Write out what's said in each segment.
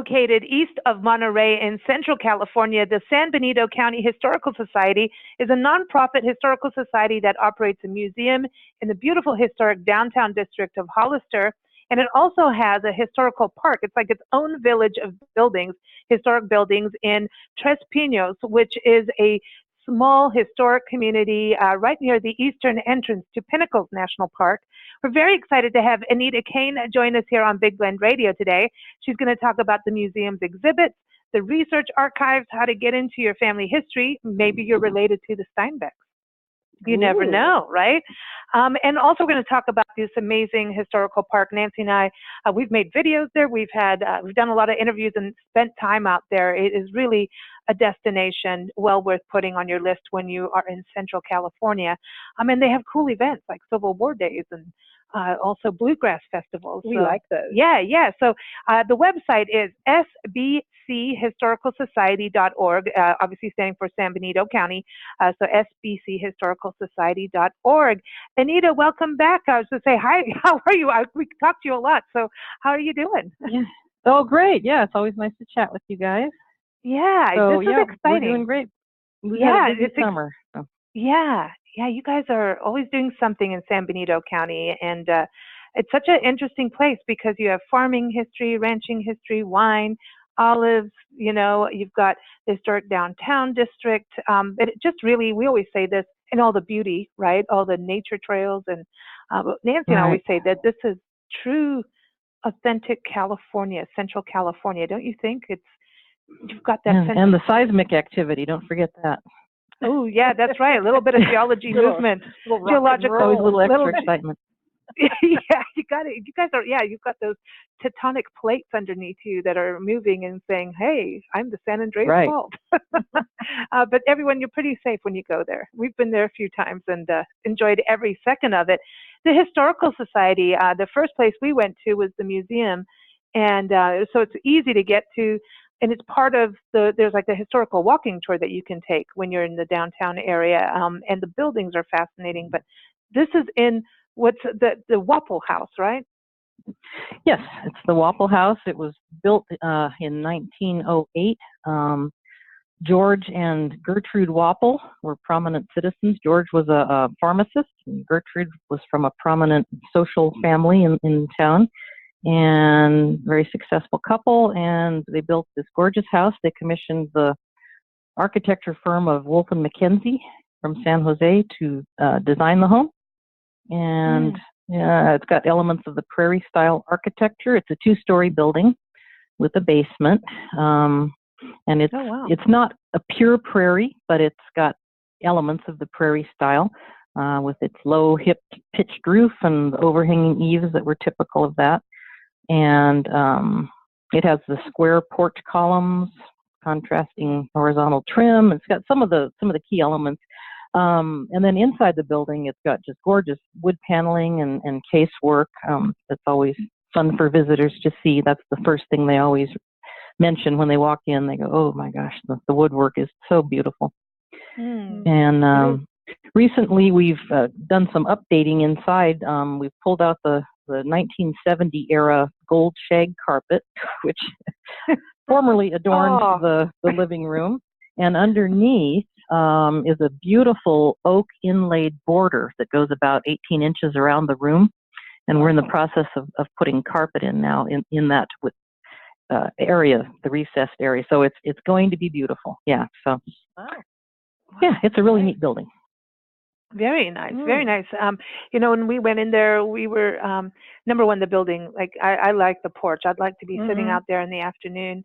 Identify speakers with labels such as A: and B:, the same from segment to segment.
A: Located east of Monterey in Central California, the San Benito County Historical Society is a nonprofit historical society that operates a museum in the beautiful historic downtown district of Hollister, and it also has a historical park. It's like its own village of buildings, historic buildings in Tres Pinos, which is a small historic community right near the eastern entrance to Pinnacles National Park. We're very excited to have Anita Kane join us here on Big Blend Radio today. She's going to talk about the museum's exhibits, the research archives, how to get into your family history. Maybe you're related to the Steinbecks. You never know, right? And also we're going to talk about this amazing historical park. Nancy and I, we've made videos there. We've done a lot of interviews and spent time out there. It is really a destination well worth putting on your list when you are in Central California. And they have cool events like Civil War Days and also bluegrass festivals.
B: We like those.
A: Yeah. So the website is sbchistoricalsociety.org, obviously standing for San Benito County, so sbchistoricalsociety.org. Anita, welcome back. I was going to say, hi, how are you? We talked to you a lot, so how are you doing?
B: Yeah. Oh, great. Yeah, it's always nice to chat with you guys.
A: Yeah,
B: so,
A: this is exciting.
B: We're doing great. We had a busy summer. So.
A: Yeah, you guys are always doing something in San Benito County, and it's such an interesting place because you have farming history, ranching history, wine, olives, you've got the historic downtown district. It just really, we always say this, and all the beauty, right? All the nature trails. And Nancy and I always say that this is true, authentic California, Central California. Don't you think? You've got that sense.
B: And the seismic activity, don't forget that.
A: Oh, yeah, that's right. A little bit of geology movement. Geological.
B: Always a little extra excitement.
A: Yeah, you got it. You guys are, you've got those tectonic plates underneath you that are moving and saying, hey, I'm the San Andreas Fault. But everyone, you're pretty safe when you go there. We've been there a few times and enjoyed every second of it. The Historical Society, the first place we went to was the museum. And so it's easy to get to. And it's part of there's like a historical walking tour that you can take when you're in the downtown area. And the buildings are fascinating. But this is in what's the Wapple House, right?
B: Yes, it's the Wapple House. It was built in 1908. George and Gertrude Wapple were prominent citizens. George was a pharmacist, and Gertrude was from a prominent social family in town. And very successful couple, and they built this gorgeous house. They commissioned the architecture firm of Wolf and Mackenzie from San Jose to design the home. And it's got elements of the prairie style architecture. It's a 2-story building with a basement. And it's not a pure prairie, but it's got elements of the prairie style with its low pitched roof and the overhanging eaves that were typical of that. And it has the square porch columns, contrasting horizontal trim. It's got some of the key elements. And then inside the building, it's got just gorgeous wood paneling and casework. It's always fun for visitors to see. That's the first thing they always mention when they walk in. They go, "Oh my gosh, the woodwork is so beautiful." And recently, we've done some updating inside. We've pulled out the 1970 era gold shag carpet, which formerly adorned the living room. And underneath is a beautiful oak inlaid border that goes about 18 inches around the room. And we're in the process of putting carpet in now in that area, the recessed area. So it's going to be beautiful. Yeah. So yeah, it's a really neat building.
A: Very nice, very nice. When we went in there, we were, number one, the building, like, I like the porch. I'd like to be sitting out there in the afternoon.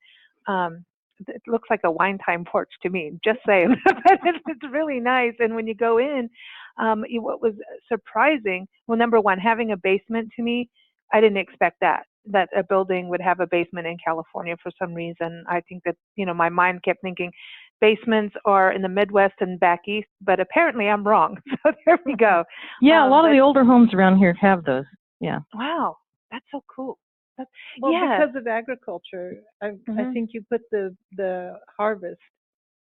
A: It looks like a wine time porch to me, just saying. But it's really nice. And when you go in, what was surprising, well, number one, having a basement to me, I didn't expect that a building would have a basement in California for some reason. I think that, my mind kept thinking, basements are in the Midwest and back east, but apparently I'm wrong. So there we go.
B: Yeah, a lot of the older homes around here have those. Yeah.
A: Wow, that's so cool.
C: Because of agriculture, I think you put the harvest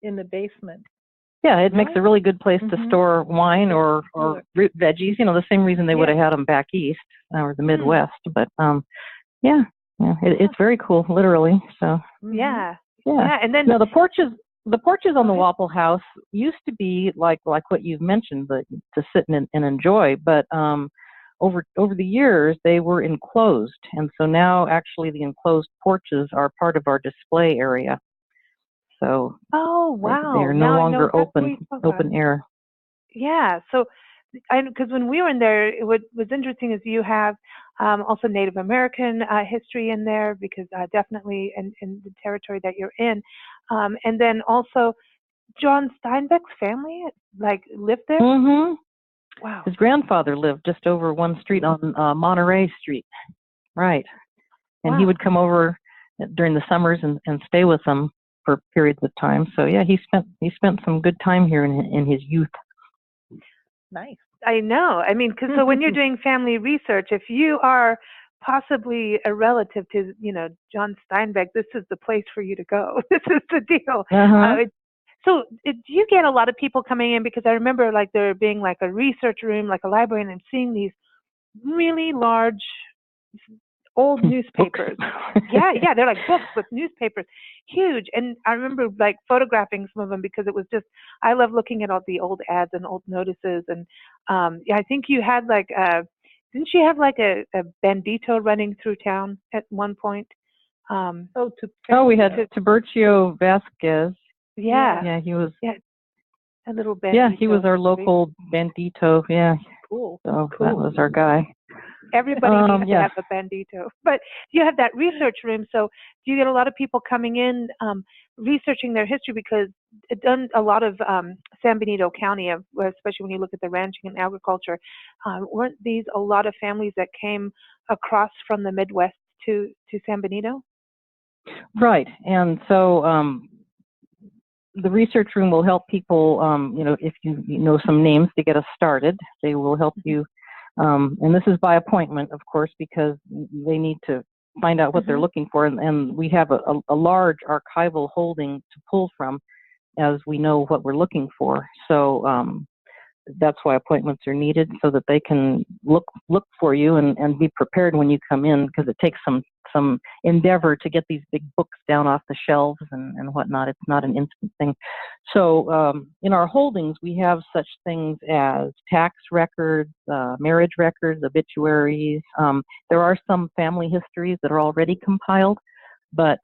C: in the basement.
B: Yeah, it makes a really good place to store wine or root veggies. The same reason they would have had them back east or the Midwest. But yeah, Yeah, it's very cool, literally. So
A: Yeah.
B: yeah.
A: And then
B: now the porches on the Waffle House used to be like what you've mentioned, to sit and enjoy. But over the years they were enclosed, and so now actually the enclosed porches are part of our display area. So
A: wow,
B: they are no longer open air.
A: Yeah. So because when we were in there, was interesting is you have also Native American history in there, because definitely in the territory that you're in, and then also John Steinbeck's family lived there.
B: Mm-hmm.
A: Wow.
B: His grandfather lived just over one street on Monterey Street, right? And he would come over during the summers and stay with them for periods of time. So yeah, he spent some good time here in his youth.
C: Nice.
A: I know. I mean, because so when you're doing family research, if you are possibly a relative to, John Steinbeck, this is the place for you to go. This is the deal. So do you get a lot of people coming in? Because I remember there being a research room, like a library, and I'm seeing these really large old newspapers. yeah, they're like books with newspapers, huge. And I remember photographing some of them, because it was just, I love looking at all the old ads and old notices. And I think you had didn't you have a Benito running through town at one point?
B: We had Tiburcio Vasquez.
A: Yeah,
B: he was.
A: Yeah, a little Benito.
B: Yeah, he was our local Benito. Yeah,
A: cool.
B: So that was our guy.
A: Everybody needs to have a Benito. But you have that research room, so do you get a lot of people coming in researching their history? Because it's done a lot of San Benito County, especially when you look at the ranching and agriculture. Weren't these a lot of families that came across from the Midwest to San Benito?
B: Right, and so the research room will help people, if you know some names to get us started. They will help you. And this is by appointment, of course, because they need to find out what they're looking for. And we have a large archival holding to pull from as we know what we're looking for. So that's why appointments are needed, so that they can look for you and be prepared when you come in, because it takes some endeavor to get these big books down off the shelves and whatnot. It's not an instant thing. So in our holdings, we have such things as tax records, marriage records, obituaries. There are some family histories that are already compiled, but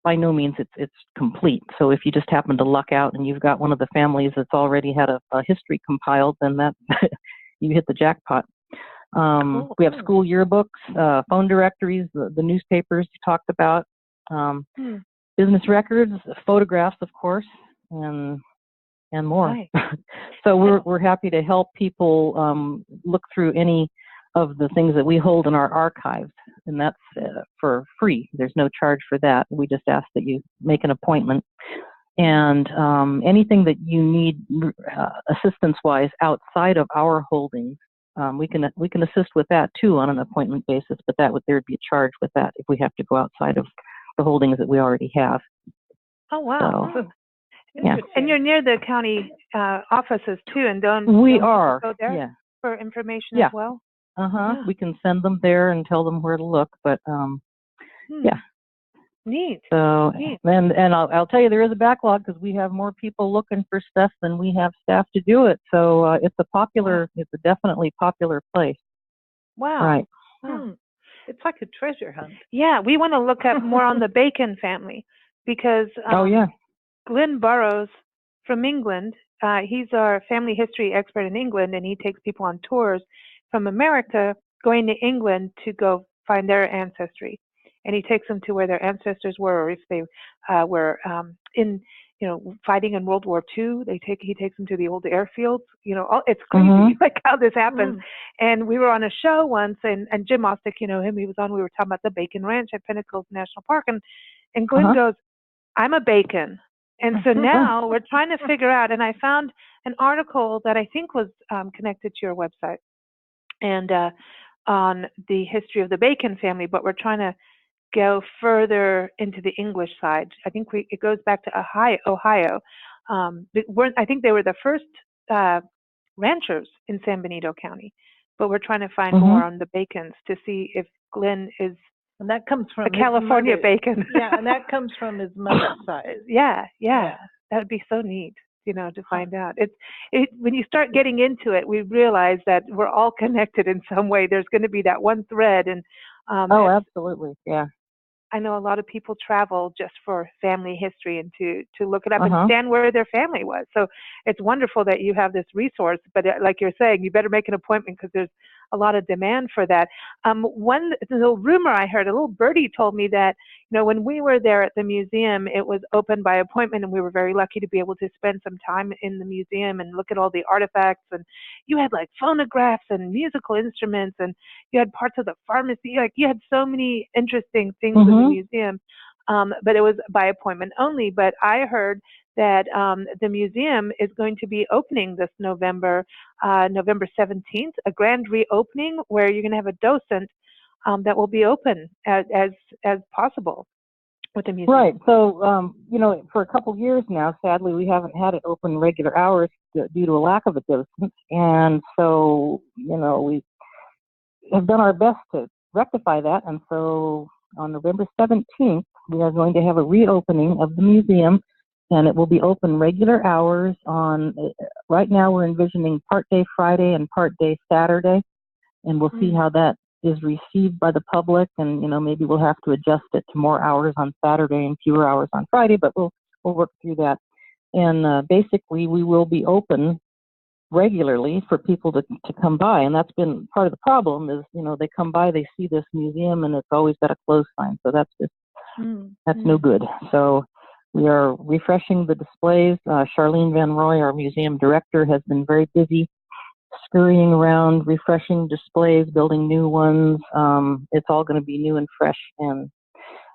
B: by no means it's complete. So if you just happen to luck out and you've got one of the families that's already had a history compiled, then that you hit the jackpot. We have school yearbooks, phone directories, the newspapers you talked about, business records, photographs, of course, and more. Right. So we're happy to help people look through any of the things that we hold in our archives, and that's for free. There's no charge for that. We just ask that you make an appointment. And anything that you need assistance-wise outside of our holdings, we can assist with that too on an appointment basis. But there'd be a charge with that if we have to go outside of the holdings that we already have.
A: Oh wow!
B: So,
A: yeah. And you're near the county offices too, and don't
B: are
A: go there
B: yeah.
A: for information as well.
B: Yeah. We can send them there and tell them where to look. But yeah.
A: Neat.
B: So and I'll tell you, there is a backlog, because we have more people looking for stuff than we have staff to do it. So it's a definitely popular place.
A: Wow.
B: Right.
A: Wow.
C: It's like a treasure hunt.
A: Yeah, we want to look up more on the Bacon family, because Glenn Burrows from England, he's our family history expert in England, and he takes people on tours from America going to England to go find their ancestry. And he takes them to where their ancestors were, or if they were fighting in World War II. He takes them to the old airfields. It's crazy like how this happens. And we were on a show once, and Jim Ostick, him, he was on. We were talking about the Bacon Ranch at Pinnacles National Park, and Glenn goes, "I'm a Bacon." And so now we're trying to figure out. And I found an article that I think was connected to your website, and on the history of the Bacon family, but we're trying to go further into the English side. I think it goes back to Ohio. I think they were the first ranchers in San Benito County, but we're trying to find more on the Bacons to see if Glenn is
C: And that comes from
A: a California bacon.
C: Yeah, and that comes from his mother's side.
A: Yeah. That would be so neat, to find out. When you start getting into it, we realize that we're all connected in some way. There's going to be that one thread, and
B: absolutely, yeah.
A: I know a lot of people travel just for family history and to look it up and stand where their family was. So it's wonderful that you have this resource, but like you're saying, you better make an appointment because there's a lot of demand for that. One little rumor I heard, a little birdie told me that, when we were there at the museum, it was open by appointment, and we were very lucky to be able to spend some time in the museum and look at all the artifacts. And you had like phonographs and musical instruments, and you had parts of the pharmacy. Like you had so many interesting things in the museum, but it was by appointment only. But I heard that the museum is going to be opening this November 17th, a grand reopening where you're going to have a docent that will be open as possible with the museum.
B: Right. So, for a couple years now, sadly, we haven't had it open regular hours due to a lack of a docent. And so, we have done our best to rectify that. And so on November 17th, we are going to have a reopening of the museum, and it will be open regular hours right now we're envisioning part day Friday and part day Saturday, and we'll see how that is received by the public, and maybe we'll have to adjust it to more hours on Saturday and fewer hours on Friday, but we'll work through that. And basically we will be open regularly for people to come by, and that's been part of the problem is they come by, they see this museum, and it's always got a close sign, so that's just no good. So we are refreshing the displays. Charlene Van Roy, our museum director, has been very busy scurrying around, refreshing displays, building new ones. It's all going to be new and fresh. And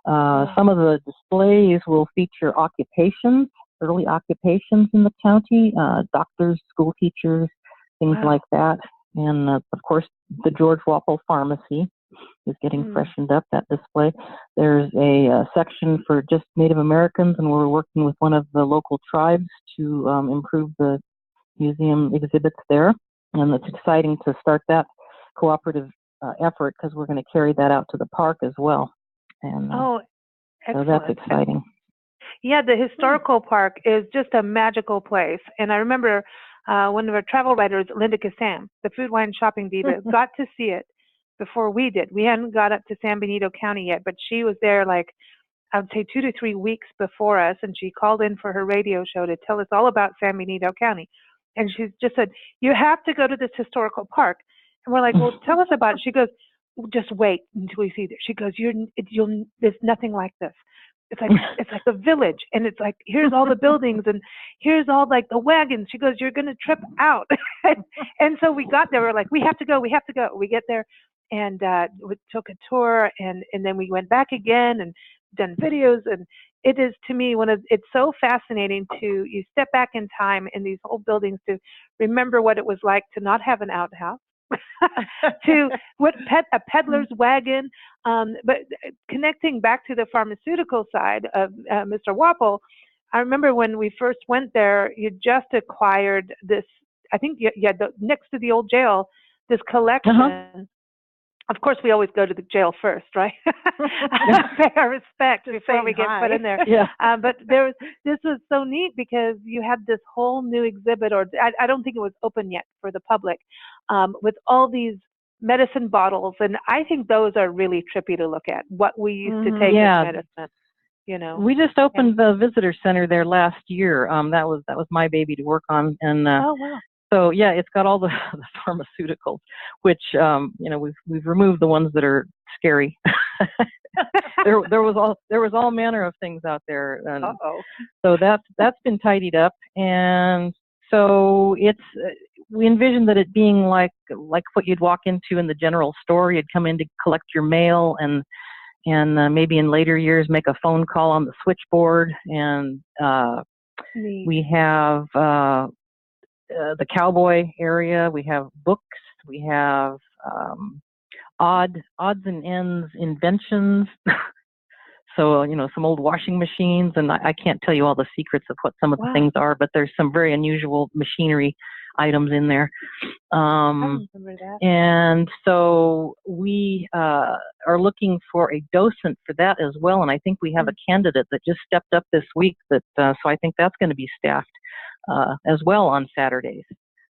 B: some of the displays will feature early occupations in the county, doctors, school teachers, things like that. And of course, the George Wapple Pharmacy is getting freshened up, that display. There's a section for just Native Americans, and we're working with one of the local tribes to improve the museum exhibits there. And it's exciting to start that cooperative effort because we're going to carry that out to the park as well. And so that's exciting.
A: Yeah, the historical park is just a magical place. And I remember one of our travel writers, Linda Kassam, the Food, Wine, Shopping Diva, got to see it before we did. We hadn't got up to San Benito County yet, but she was there like, I would say 2 to 3 weeks before us, and she called in for her radio show to tell us all about San Benito County. And she just said, you have to go to this historical park. And we're like, well, tell us about it. She goes, just wait until you see it. She goes, there's nothing like this. It's like a village, and it's like, here's all the buildings, and here's all like the wagons. She goes, you're going to trip out. And so we got there. We're like, we have to go. We get there, and we took a tour, and then we went back again and done videos. And it is, to me, it's so fascinating you step back in time in these old buildings to remember what it was like to not have an outhouse, to a peddler's wagon, but connecting back to the pharmaceutical side of Mr. Wapple, I remember when we first went there, you just acquired this, I think you had next to the old jail, this collection. Of course, we always go to the jail first, right? Pay our respect before we get put in there.
B: Yeah.
A: But this was so neat because you had this whole new exhibit, or I don't think it was open yet for the public, with all these medicine bottles. And I think those are really trippy to look at, what we used to take as medicine.
B: We just opened the visitor center there last year. That was my baby to work on. And
A: oh, wow.
B: So yeah, it's got all the pharmaceuticals, which we've removed the ones that are scary. there was all manner of things out there, and so that's been tidied up, and so it's we envisioned that it being like what you'd walk into in the general store. You'd come in to collect your mail, and maybe in later years make a phone call on the switchboard, and we have. The cowboy area, we have books, we have odds and ends inventions. So, some old washing machines, and I can't tell you all the secrets of what some of the things are, but there's some very unusual machinery items in there.
A: I remember that.
B: And so we are looking for a docent for that as well, and I think we have a candidate that just stepped up this week. So I think that's going to be staffed as well on Saturdays.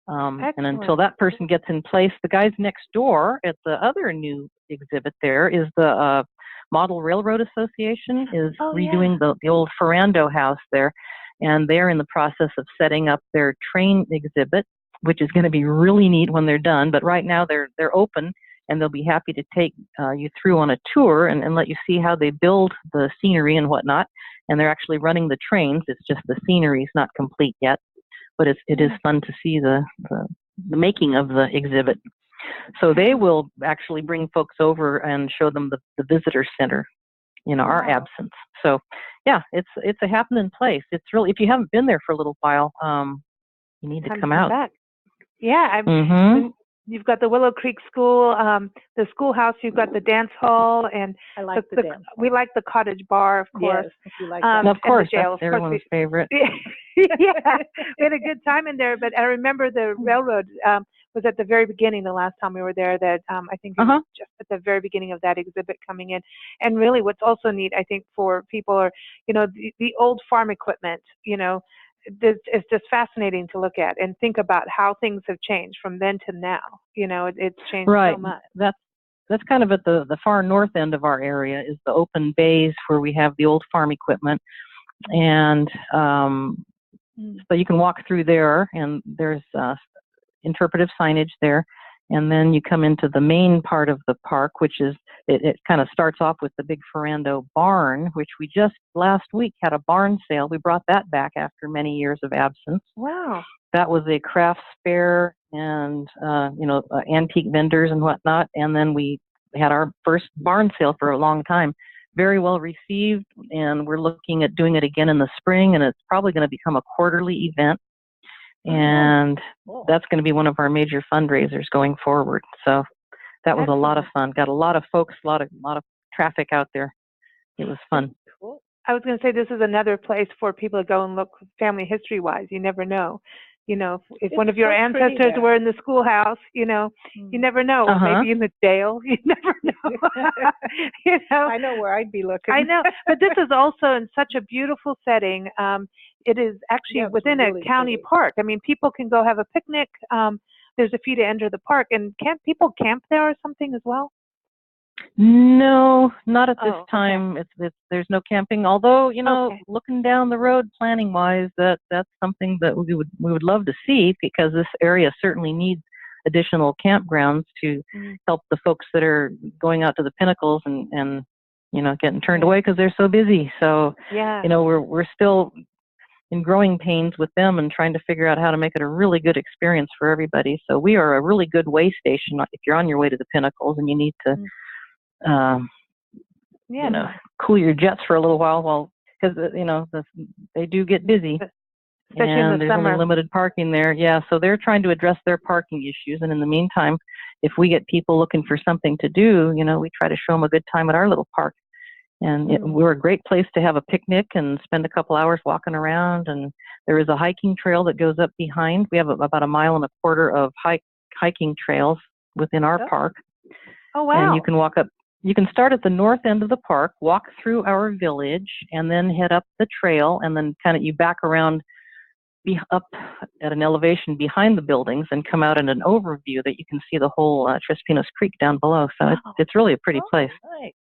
B: And until that person gets in place, the guys next door at the other new exhibit there is the Model Railroad Association is redoing the old Ferrando house there, and they're in the process of setting up their train exhibit, which is going to be really neat when they're done. But right now they're open, and they'll be happy to take you through on a tour and let you see how they build the scenery and whatnot. And they're actually running the trains. It's just the scenery is not complete yet, but it is fun to see the making of the exhibit. So they will actually bring folks over and show them the visitor center in our absence. So yeah, it's a happening place. It's really, if you haven't been there for a little while, you need to come out.
A: Back. Yeah, you've got the Willow Creek School, the schoolhouse. You've got the dance hall, and
C: I like the dance.
A: We like the cottage bar, of course.
C: Yes, if you like that.
B: Of course,
A: jail,
B: that's everyone's favorite.
A: Yeah, we had a good time in there. But I remember the railroad was at the very beginning. The last time we were there, that I think it was just at the very beginning of that exhibit coming in. And really, what's also neat, I think, for people are, the old farm equipment. It's just fascinating to look at and think about how things have changed from then to now. It's changed so much.
B: That's kind of at the far north end of our area is the open bays where we have the old farm equipment. And so you can walk through there, and there's interpretive signage there. And then you come into the main part of the park, which is, it kind of starts off with the big Ferrando barn, which we just last week had a barn sale. We brought that back after many years of absence.
A: Wow.
B: That was a crafts fair and, antique vendors and whatnot. And then we had our first barn sale for a long time. Very well received. And we're looking at doing it again in the spring, and it's probably going to become a quarterly event. And that's going to be one of our major fundraisers going forward. So that was a lot of fun. Got a lot of folks, a lot of traffic out there. It was fun.
A: Cool. I was going to say, this is another place for people to go and look family history-wise. You never know. If one of your ancestors were in the schoolhouse, you never know. Or maybe in the jail. You never know.
C: I know where I'd be looking.
A: I know. But this is also in such a beautiful setting. It is actually within a county park. I mean, people can go have a picnic. There's a fee to enter the park. And can't people camp there or something as well?
B: No, not at this time. There's no camping. Although, looking down the road, planning wise, that's something that we would love to see, because this area certainly needs additional campgrounds to help the folks that are going out to the pinnacles and getting turned away because they're so busy. So we're still in growing pains with them and trying to figure out how to make it a really good experience for everybody. So we are a really good way station if you're on your way to the pinnacles and you need to cool your jets for a little while, because they do get busy,
A: especially
B: and
A: in the
B: there's
A: summer.
B: only limited parking there. Yeah, so they're trying to address their parking issues, and in the meantime, if we get people looking for something to do, we try to show them a good time at our little park. And we're a great place to have a picnic and spend a couple hours walking around. And there is a hiking trail that goes up behind. We have about 1.25 miles of hiking trails within our park.
A: Oh, wow.
B: And you can walk up. You can start at the north end of the park, walk through our village, and then head up the trail, and then you back around up at an elevation behind the buildings and come out in an overview that you can see the whole Tres Pinos Creek down below. So it's really a pretty place.
C: Nice.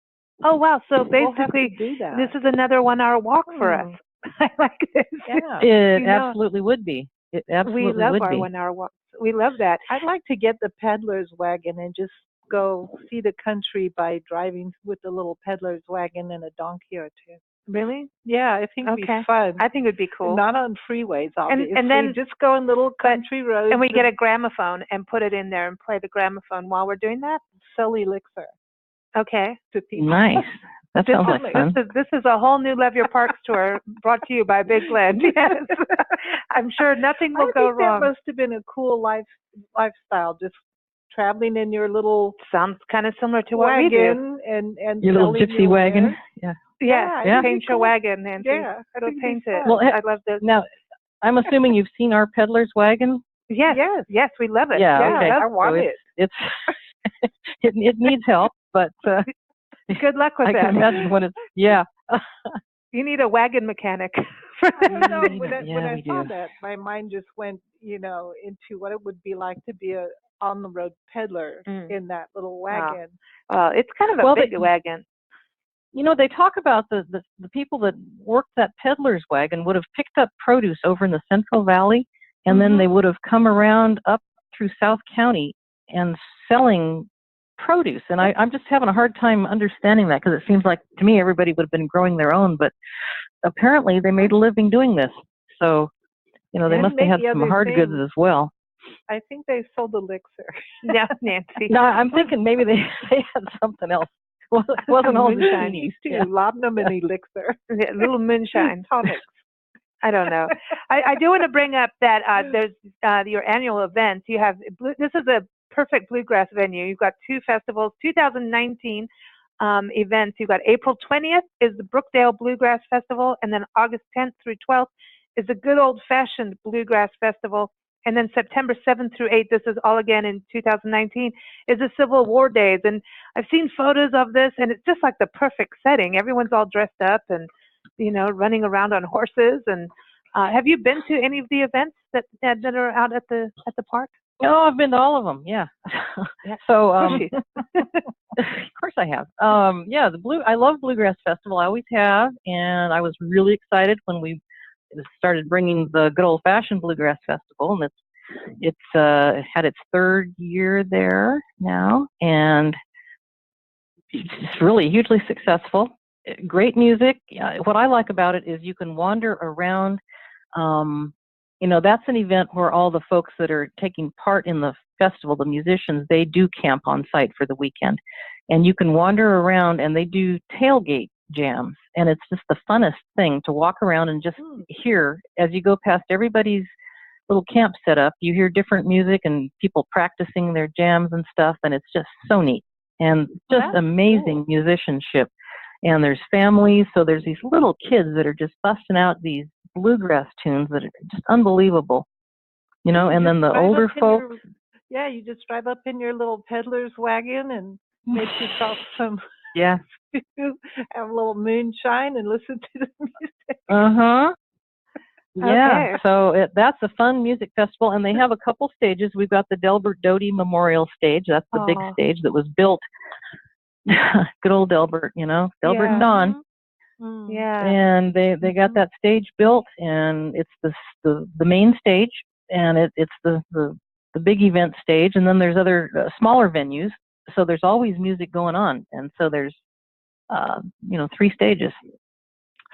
A: Oh, wow. So basically, this is another 1 hour walk for us. I like this.
C: Yeah.
B: It absolutely would be. It absolutely would be.
A: We love our 1 hour walk. We love that.
C: I'd like to get the peddler's wagon and just go see the country by driving with the little peddler's wagon and a donkey or two.
A: Really?
C: Yeah, I think it'd be fun.
A: I think it'd be cool.
C: Not on freeways, obviously.
A: And then
C: just go in little country roads.
A: And we get a gramophone and put it in there and play the gramophone while we're doing that.
C: Sully Elixir.
A: Okay.
C: To people.
B: Nice. That sounds like fun.
A: This is a whole new Love Your Parks tour brought to you by Big Glen. Yes. I'm sure nothing will go wrong.
C: That must have been a cool lifestyle, just traveling in your little
A: sounds kind of similar to what we do.
C: And
B: your little gypsy wagon. Yeah.
A: Yeah,
C: Yeah,
A: paint your wagon, Nancy.
C: Yeah,
A: Go paint it.
B: Well,
A: I love this.
B: Now, I'm assuming you've seen our peddler's wagon.
A: Yes,
C: Yes.
A: we love it.
B: Yeah,
C: Yeah,
B: okay.
C: I want
B: So
C: it.
B: It's it needs help, but
A: Good luck with
B: I
A: that.
B: can imagine when it's
A: You need a wagon mechanic.
C: I don't know.
B: We
C: When
B: do.
C: I,
B: Yeah,
C: when I
B: we
C: saw
B: do.
C: that, my mind just went, into what it would be like to be a on the road peddler in that little wagon.
A: It's kind of a big wagon.
B: They talk about the people that worked that peddler's wagon would have picked up produce over in the Central Valley, and then they would have come around up through South County and selling produce. And I'm just having a hard time understanding that, because it seems like to me everybody would have been growing their own, but apparently they made a living doing this. So, they must have had some hard goods as well.
C: I think they sold elixir.
A: Yeah, Nancy.
B: No, I'm thinking maybe they had something else. Well, it wasn't all
C: moonshine
B: bikinis.
C: too.
B: Yeah.
C: Laudanum and elixir.
A: Yeah, little moonshine.
C: Tonics.
A: I don't know. I do want to bring up that there's your annual events. You have this is a perfect bluegrass venue. You've got two festivals, 2019 events. You've got April 20th is the Brookdale Bluegrass Festival, and then August 10th through 12th is the Good Old Fashioned Bluegrass Festival. And then September 7th through 8th, this is all again in 2019, is the Civil War Days. And I've seen photos of this, and it's just like the perfect setting. Everyone's all dressed up and, running around on horses. And have you been to any of the events that are out at the park?
B: Oh, I've been to all of them. Yeah. So, of course I have. I love Bluegrass Festival. I always have, and I was really excited when we started bringing the Good Old Fashioned Bluegrass Festival, and it's had its third year there now, and it's really hugely successful. Great music. What I like about it is you can wander around. That's an event where all the folks that are taking part in the festival, the musicians, they do camp on site for the weekend, and you can wander around, and they do tailgate jams, and it's just the funnest thing to walk around and just hear as you go past everybody's little camp set up. You hear different music and people practicing their jams and stuff, and it's just so neat and just amazing musicianship. And there's families, so there's these little kids that are just busting out these bluegrass tunes that are just unbelievable, and then the older folks.
C: You just drive up in your little peddler's wagon and make yourself some.
B: Yeah.
C: Have a little moonshine and listen to the music.
B: Yeah.
C: Okay.
B: So that's a fun music festival, and they have a couple stages. We've got the Delbert Doty Memorial Stage. That's the big stage that was built. Good old Delbert, Delbert and Don.
A: Yeah.
B: And they got that stage built, and it's the main stage, and it's the big event stage, and then there's other smaller venues. So there's always music going on, and so there's 3 stages.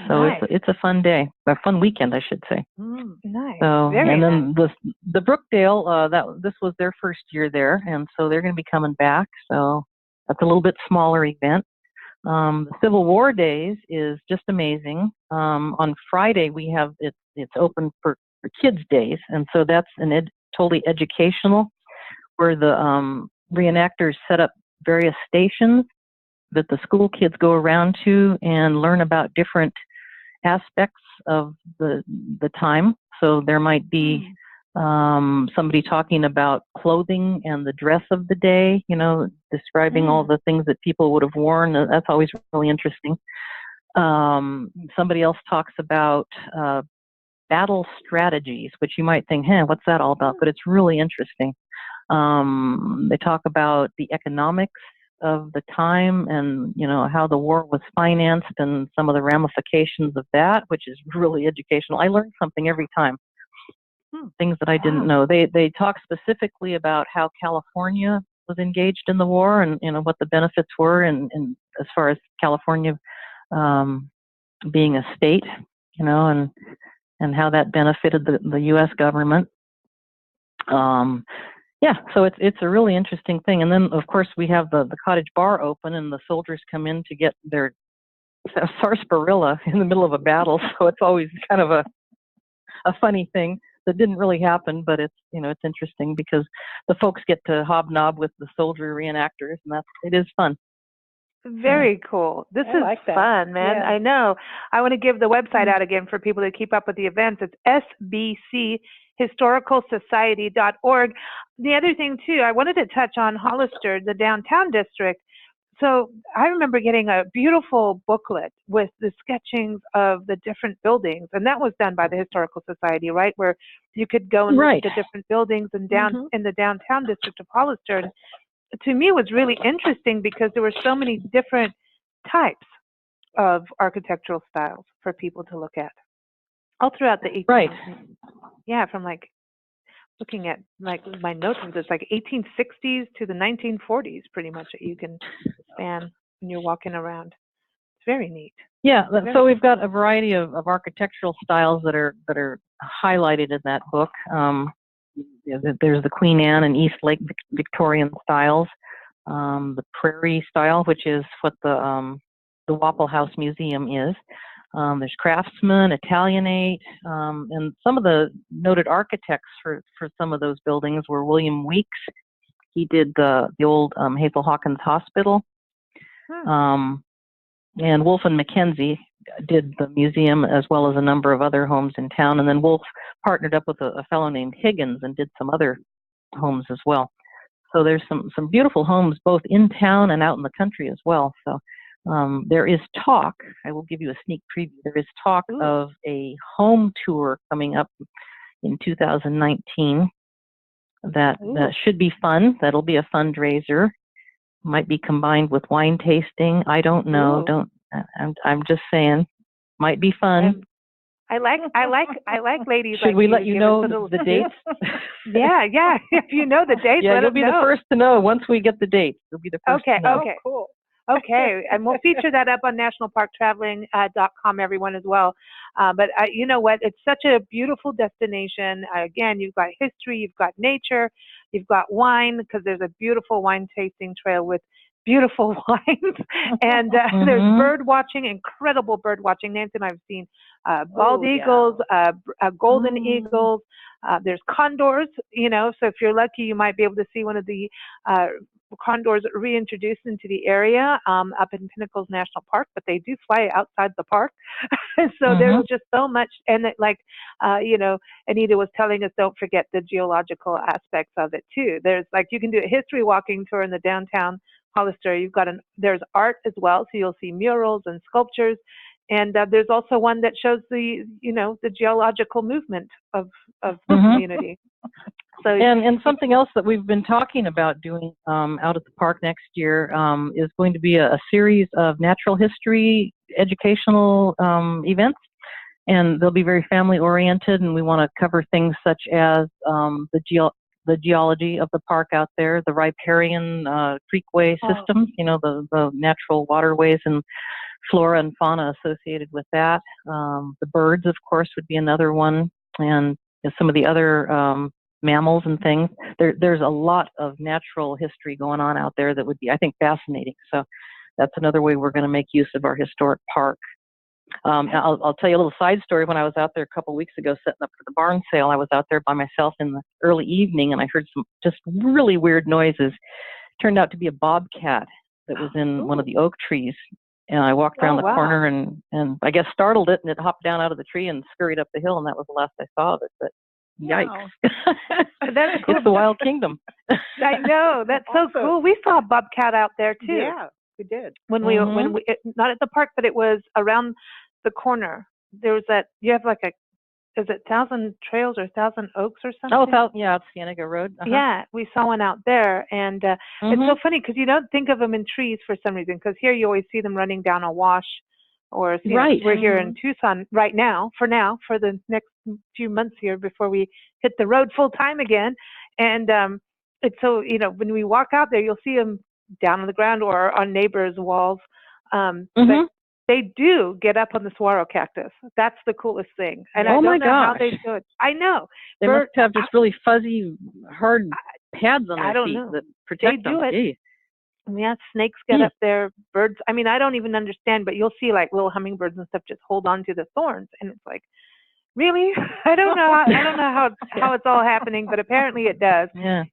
B: So
A: nice.
B: it's a fun day, a fun weekend, I should say.
A: Nice.
B: So
A: Very
B: and then
A: nice.
B: the Brookdale, this was their first year there, and so they're going to be coming back. So that's a little bit smaller event. The Civil War Days is just amazing. On Friday we have it's open for kids days, and so that's totally educational, where the reenactors set up various stations that the school kids go around to and learn about different aspects of the time. So there might be somebody talking about clothing and the dress of the day, describing all the things that people would have worn. That's always really interesting. Somebody else talks about battle strategies, which you might think, what's that all about? But it's really interesting. They talk about the economics of the time and, how the war was financed and some of the ramifications of that, which is really educational. I learned something every time. Things that I didn't know. They talk specifically about how California was engaged in the war and, what the benefits were and as far as California being a state, and how that benefited the U.S. government. So it's a really interesting thing. And then, of course, we have the cottage bar open, and the soldiers come in to get their sarsaparilla in the middle of a battle. So it's always kind of a funny thing that didn't really happen, but it's interesting because the folks get to hobnob with the soldier reenactors, and it is fun.
A: Very cool. This
C: I
A: is
C: like that.
A: fun, man.
C: Yeah.
A: I know. I want to give the website
C: Mm.
A: out again for people to keep up with the events. It's sbchistoricalsociety.org. The other thing, too, I wanted to touch on Hollister, the downtown district. So I remember getting a beautiful booklet with the sketchings of the different buildings, and that was done by the Historical Society, right? Where you could go and look
B: Right.
A: at the different buildings in
C: Mhm.
A: in the downtown district of Hollister. And to me, it was really interesting because there were so many different types of architectural styles for people to look at all throughout the 18.
B: Right.
A: Yeah, from like looking at like my notes, it's like 1860s to the 1940s, pretty much that you can span when you're walking around. It's very neat.
B: Yeah.
A: Very
B: So we've got a variety of architectural styles that are highlighted in that book. There's the Queen Anne and East Lake Victorian styles, the Prairie style, which is what the Waffle House Museum is. There's Craftsman, Italianate, and some of the noted architects for some of those buildings were William Weeks. He did the old Hazel Hawkins Hospital, and Wolfe and Mackenzie did the museum as well as a number of other homes in town. And then Wolfe partnered up with a fellow named Higgins and did some other homes as well. So there's some beautiful homes both in town and out in the country as well. So there is talk, I will give you a sneak preview, there is talk of a home tour coming up in 2019 that should be fun. That'll be a fundraiser. Might be combined with wine tasting. I don't know. I'm just saying. Might be fun.
A: I like ladies.
B: Should
A: like
B: we let you know the dates?
A: Yeah. If you know the dates,
B: yeah,
A: let
B: you'll
A: us
B: be
A: know.
B: the first to know once we get the dates. You'll be the first to know.
A: Okay.
C: Cool.
A: Okay, and we'll feature that up on nationalparktraveling.com, everyone, as well. But you know what? It's such a beautiful destination. Again, you've got history, you've got nature, you've got wine, because there's a beautiful wine tasting trail with beautiful wines. And there's bird watching, incredible bird watching. Nancy and I have seen bald eagles, golden eagles. There's condors, so if you're lucky, you might be able to see one of the condors reintroduced into the area up in Pinnacles National Park, but they do fly outside the park. So there's just so much. And Anita was telling us, don't forget the geological aspects of it too. There's you can do a history walking tour in the downtown Hollister. There's art as well, so you'll see murals and sculptures. And there's also one that shows the geological movement of the community. So,
B: and something else that we've been talking about doing out at the park next year is going to be a series of natural history educational events, and they'll be very family oriented. And we want to cover things such as the geology of the park out there, the riparian creekway systems, the natural waterways and flora and fauna associated with that. The birds, of course, would be another one, and some of the other mammals and things. There's a lot of natural history going on out there that would be, I think, fascinating. So that's another way we're going to make use of our historic park. I'll tell you a little side story. When I was out there a couple of weeks ago setting up for the barn sale, I was out there by myself in the early evening, and I heard some just really weird noises. Turned out to be a bobcat that was in one of the oak trees. And I walked around the corner and I guess startled it, and it hopped down out of the tree and scurried up the hill, and that was the last I saw of it. But yikes.
A: That's cool.
B: It's the wild kingdom.
A: I know. That's so cool. We saw a bobcat out there too.
C: Yeah, we did.
A: When we not at the park, but it was around the corner. There was you have is it Thousand Trails or Thousand Oaks or something?
B: Oh, it's Cienega Road.
A: Yeah, we saw one out there, and it's so funny because you don't think of them in trees for some reason, because here you always see them running down a wash, or we're here in Tucson right now, for the next few months here before we hit the road full time again. And it's so, when we walk out there, you'll see them down on the ground or on neighbors' walls. But they do get up on the saguaro cactus. That's the coolest thing. And I don't know how they do it. I know.
B: They must have just really fuzzy, hard pads on their feet that protect them.
A: They do it. Yeah, snakes get up there. Birds. I mean, I don't even understand, but you'll see little hummingbirds and stuff just hold on to the thorns, and it's Really? I don't know. I don't know how it's all happening, but apparently it does.
B: Yeah.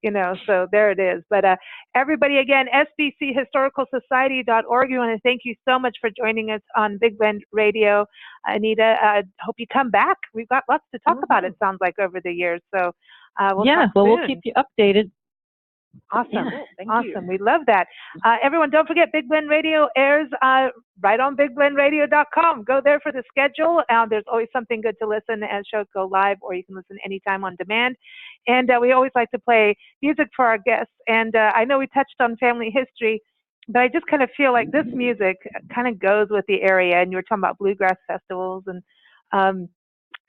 A: So there it is. But everybody, again, sbchistoricalsociety.org. We want to thank you so much for joining us on Big Blend Radio. Anita, hope you come back. We've got lots to talk about, it sounds like, over the years. So
B: we'll keep you updated.
A: Awesome.
C: Yeah, thank you.
A: We love that. Everyone, don't forget, Big Blend Radio airs right on bigblendradio.com. Go there for the schedule. There's always something good to listen as shows go live, or you can listen anytime on demand. And we always like to play music for our guests. And I know we touched on family history, but I just kind of feel like this music kind of goes with the area. And you were talking about bluegrass festivals. And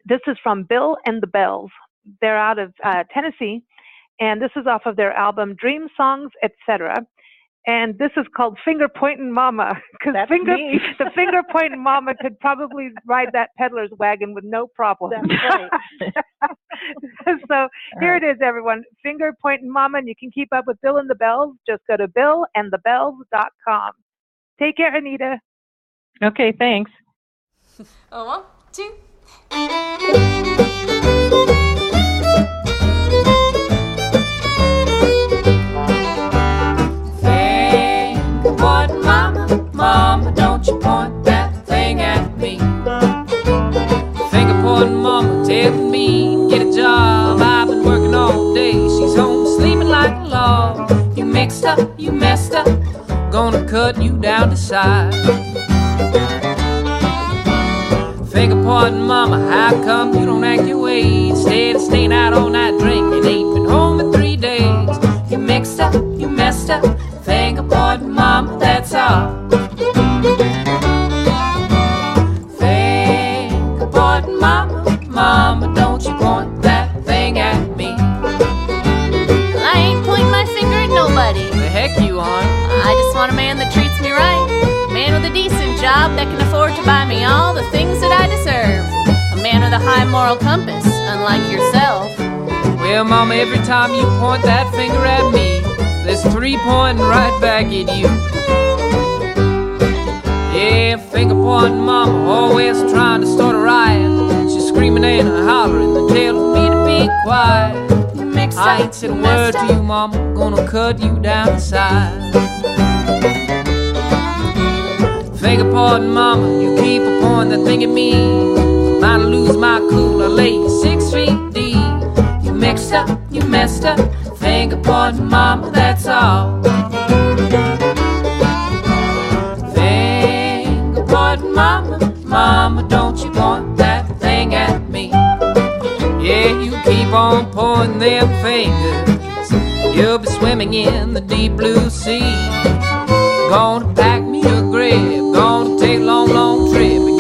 A: this is from Bill and the Bells. They're out of Tennessee. And this is off of their album DreamSongs, etc. And this is called Finger Pointin Mama, because the Finger Pointin Mama could probably ride that peddler's wagon with no problem.
C: That's right.
A: So here it is, everyone. Finger Pointin Mama, and you can keep up with Bill and the Bells. Just go to billandthebells.com. Take care, Anita.
B: Okay, thanks.
D: 1, 2. Mama, don't you point that thing at me. Finger pointing mama, telling me get a job. I've been working all day. She's home sleeping like a log. You mixed up, you messed up. Gonna cut you down to size. Finger pointing mama, how come you don't act your way? Instead of staying out all night drinking, ain't been home in 3 days. You mixed up, you messed up. Finger pointing mama, that's all. Finger pointing mama, mama, don't you point that thing at me.
E: I ain't pointing my finger at nobody.
D: The heck you aren't.
E: I just want a man that treats me right. A man with a decent job that can afford to buy me all the things that I deserve. A man with a high moral compass, unlike yourself.
D: Well, mama, every time you point that finger at me, there's 3 pointing right back at you. Yeah, finger pointing mama, always trying to start a riot. She's screaming and hollering and telling me to be quiet. I ain't said a word to you, mama, gonna cut you down the side. Finger pointing mama, you keep a pointing that thing at me. I'm about to lose my cool, I lay you 6 feet deep. You mixed up, you messed up. Finger pointing mama, that's all. Finger pointing mama, mama, don't you point that thing at me. Yeah, you keep on pointing them fingers, you'll be swimming in the deep blue sea. Gonna pack me a grip, gonna take a long, long trip.